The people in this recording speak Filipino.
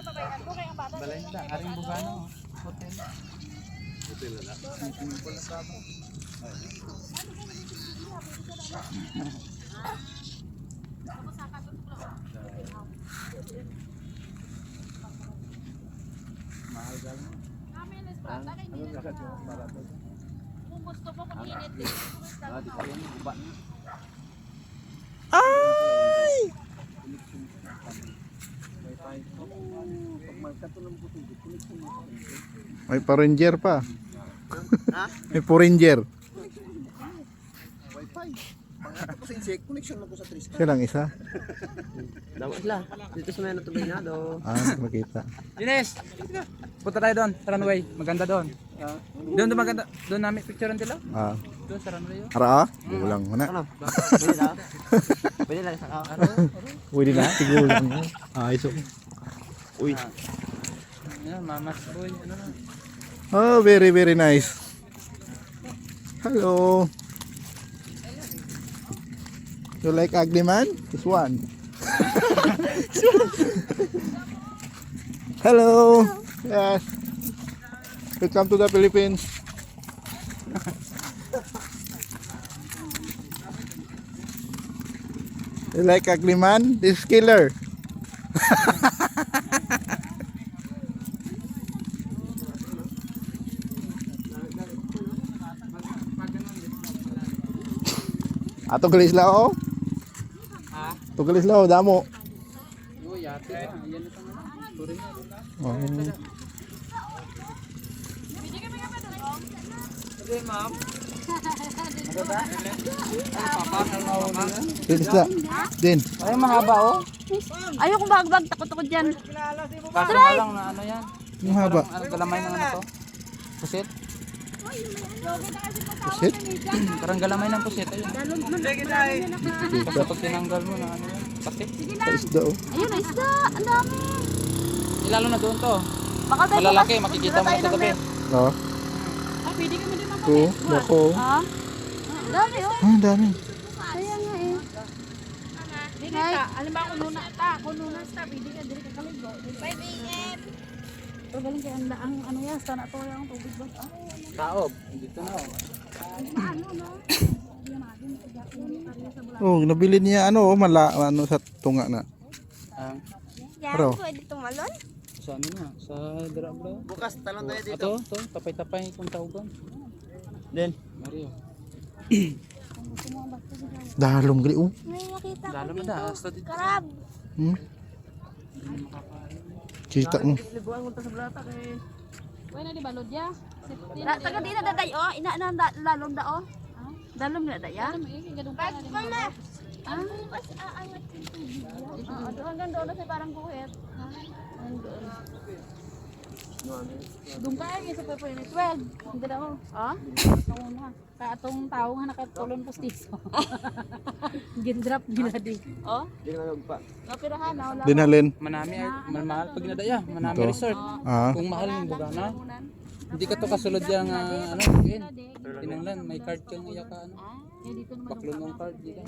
Balay na, aring Bugano. Hotel. Hotel na. Swimming na sa ako. Mahal galing. Kung gusto mo kung init din. Ay! May pa-ranger pa. May pa-ranger. Wi-Fi. Pangato ko sa insect, connection lang ko sa Tristan. Siya lang isa. Daw sila. Dito sa Meno Tubinado. Makita. Ines! Punta tayo doon, sa runway. Maganda doon. Doon maganda. Doon namin picturean nila. Doon sa runway. Ara? Gulang mo na. Ano? Pwede na? Pwede na sa araw. Pwede na? Tigulang mo. Ayos ako. Uy. Yan, mamas boy. Ano na? Oh, very very nice. Hello. You like ugly man? This one. Hello. Yes. Welcome to the Philippines. You like ugly man? This is killer. Ato galis lao. Ato galis lao damo. Oh, yate pa. Yan ito na. Turin na. Oh. Okay, ma'am. Ano ba? Papa, papa. Din isda. Din. Ay, mahaba oh. Ayoko bagbag, takot-takot dyan. Kaso nga lang na ano yan. Ang haba. Parang galamay ng ano to. Pusit. Pusit. Parang galamay ng pusit. Ayun. Kasi pag tinanggal mo na ano yan. Sakit. Sa isda oh. Ayun, isda. Ang dami. Lalo na doon to. Baka tayo Malalaki, makikita mo na sa gabi. Oh. Ah, pwede kami din Ko, loko. Ah? Ang dami oh. Ah, dami. Kaya nga eh. Hey, alam ba kung nuna sta, pwede ka diri ka kaligo. 5 AM. Pero galing kaya ang ano yan, sana to yung tubig ba? Taob. Dito na oh. Ano no? Oh, nabili niya ano, ano sa tunga na. Pero Pwede tumalon? Sa ano na? Sa Drabla. Bukas, talon tayo dito. Ato, to. Tapay-tapay kung tawgan. Then. Mario. dalom gali oh. May nakita ko Lalo na dito. da. Hasta dito. Karab. Kita mo. Libuan ko sa blata kay. Pwede na di balod ya. Taga di na daday oh, ina na lalom da oh. Dalom na daya. Pag mama. Ah, mas aangat yung tubig. Hanggang doon sa parang buhit. Doon ka ay sa Pepe ni 12. Hindi daw. Ah? Nauna. Ka atong tao nga nakatulon postiso. Gindrap ginadi. Oh? Di na pa. Kapirahan na wala. Dinalin. Manami ay mahal pag nadaya. Manami Ito. resort. Ah. Kung mahal yung bugana. Hindi ka to kasulod yung ano, again. Tinanglan, may card kang iya ka ano. Eh dito naman Baklon ng card dito.